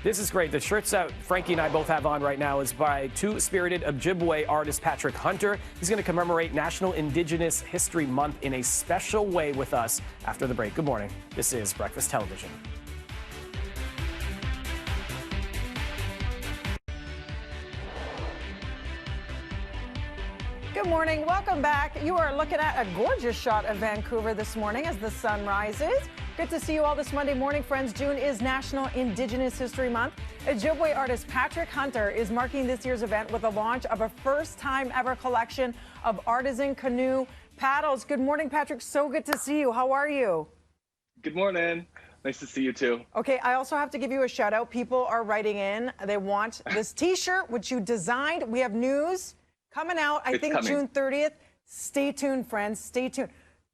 This is great. The shirts that Frankie and I both have on right now is by two-spirited Ojibwe artist Patrick Hunter. He's going to commemorate National Indigenous History Month in a special way with us after the break. Good morning. This is Breakfast Television. Good morning. Welcome back. You are looking at a gorgeous shot of Vancouver this morning as the sun rises. Good to see you all this Monday morning, friends. June is National Indigenous History Month. Ojibwe artist Patrick Hunter is marking this year's event with the launch of a first-time ever collection of artisan canoe paddles. Good morning, Patrick. So good to see you. How are you? Good morning. Nice to see you too. Okay, I also have to give you a shout out. People are writing in. They want this t-shirt, which you designed. We have news coming out, I think June 30th. Stay tuned, friends. Stay tuned.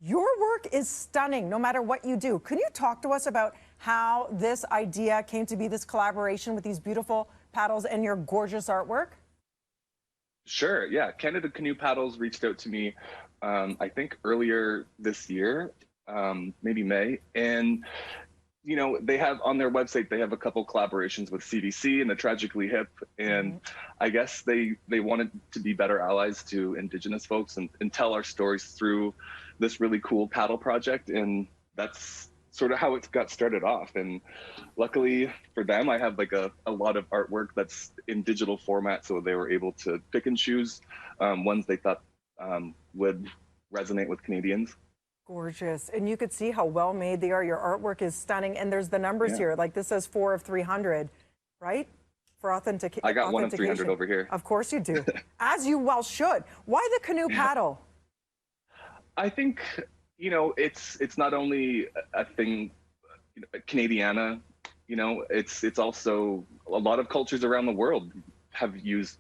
Your work is stunning, no matter what you do. Can you talk to us about how this idea came to be, this collaboration with these beautiful paddles and your gorgeous artwork? Sure, yeah. Canada Canoe Paddles reached out to me, I think earlier this year, maybe May. And, you know, they have on their website, they have a couple collaborations with CDC and the Tragically Hip. And I guess they wanted to be better allies to Indigenous folks and tell our stories through this really cool paddle project. And that's sort of how it got started off. And luckily for them, I have like a lot of artwork that's in digital format. So they were able to pick and choose ones they thought would resonate with Canadians. Gorgeous. And you could see how well made they are. Your artwork is stunning. And there's the numbers here. Like this says 4 of 300, right? For authentication. I got 1 of 300 over here. Of course you do. As you well should. Why the canoe paddle? I think, you know, it's not only a thing, you know, Canadiana, you know, it's also a lot of cultures around the world have used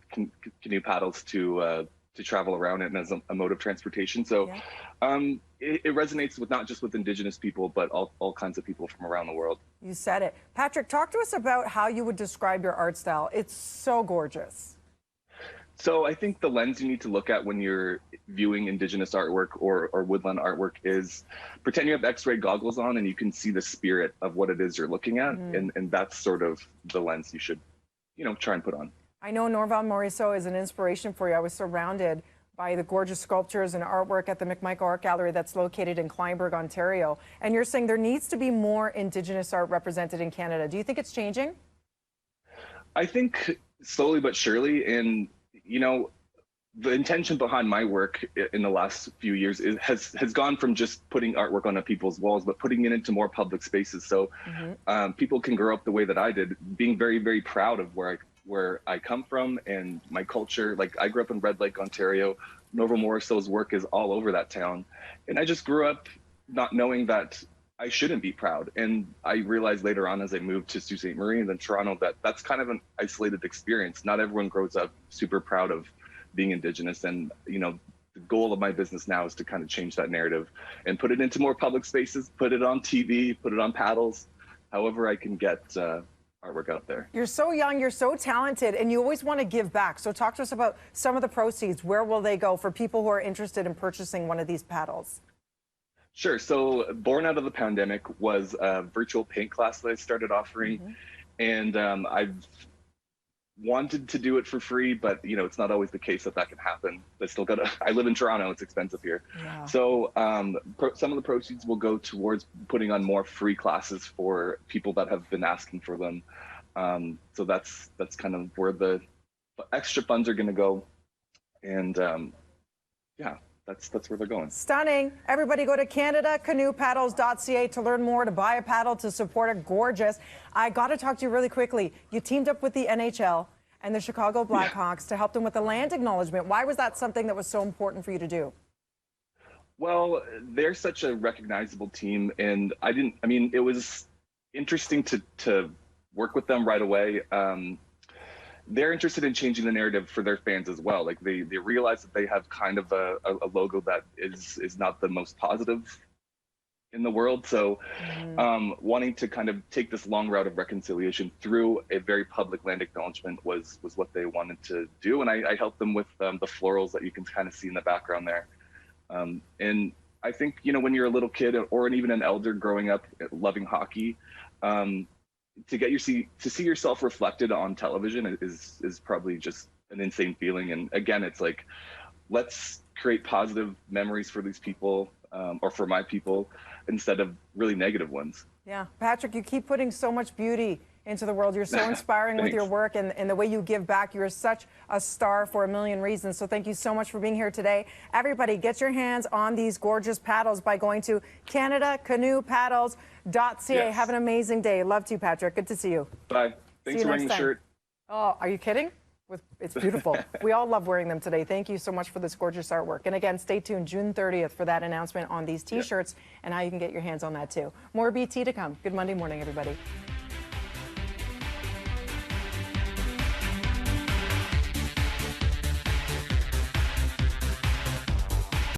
canoe paddles to travel around it as a mode of transportation. So it resonates with not just with Indigenous people, but all kinds of people from around the world. You said it. Patrick, talk to us about how you would describe your art style. It's so gorgeous. So I think the lens you need to look at when you're viewing Indigenous artwork or woodland artwork is pretend you have X-ray goggles on and you can see the spirit of what it is you're looking at. And that's sort of the lens you should, you know, try and put on. I know Norval Morisseau is an inspiration for you. I was surrounded by the gorgeous sculptures and artwork at the McMichael Art Gallery that's located in Kleinburg, Ontario. And you're saying there needs to be more Indigenous art represented in Canada. Do you think it's changing? I think slowly but surely. And, you know, the intention behind my work in the last few years has gone from just putting artwork on people's walls, but putting it into more public spaces. So people can grow up the way that I did, being very, very proud of where I come from and my culture. Like I grew up in Red Lake, Ontario. Norval Morisseau's work is all over that town. And I just grew up not knowing that I shouldn't be proud. And I realized later on as I moved to Sault Ste. Marie and then Toronto that that's kind of an isolated experience. Not everyone grows up super proud of being Indigenous. And, you know, the goal of my business now is to kind of change that narrative and put it into more public spaces, put it on TV, put it on paddles, however I can get artwork out there. You're so young, you're so talented, and you always want to give back. So talk to us about some of the proceeds. Where will they go for people who are interested in purchasing one of these paddles? Sure. So born out of the pandemic was a virtual paint class that I started offering. And I've wanted to do it for free, but you know, it's not always the case that can happen. I live in Toronto, it's expensive here. So some of the proceeds will go towards putting on more free classes for people that have been asking for them. So that's kind of where the extra funds are going to go. And yeah, that's where they're going. Stunning. Everybody go to CanadaCanoePaddles.ca to learn more, to buy a paddle, to support it. Gorgeous. I got to talk to you really quickly. You teamed up with the NHL and the Chicago Blackhawks to help them with the land acknowledgement. Why was that something that was so important for you to do? Well, they're such a recognizable team, and it was interesting to work with them right away. They're interested in changing the narrative for their fans as well. Like they realize that they have kind of a logo that is not the most positive in the world. So wanting to kind of take this long route of reconciliation through a very public land acknowledgement was what they wanted to do. And I helped them with the florals that you can kind of see in the background there. And I think, you know, when you're a little kid or even an elder growing up loving hockey, to see yourself reflected on television is probably just an insane feeling. And again, it's like, let's create positive memories for these people, or for my people, instead of really negative ones. Yeah, Patrick, you keep putting so much beauty into the world. You're so inspiring with your work and the way you give back. You're such a star for a million reasons. So thank you so much for being here today. Everybody, get your hands on these gorgeous paddles by going to CanadaCanoePaddles.ca. Yes. Have an amazing day. Love to you, Patrick. Good to see you. Bye. Thanks for wearing the shirt. Oh, are you kidding? It's beautiful. We all love wearing them today. Thank you so much for this gorgeous artwork. And again, stay tuned June 30th for that announcement on these T-shirts and how you can get your hands on that too. More BT to come. Good Monday morning, everybody.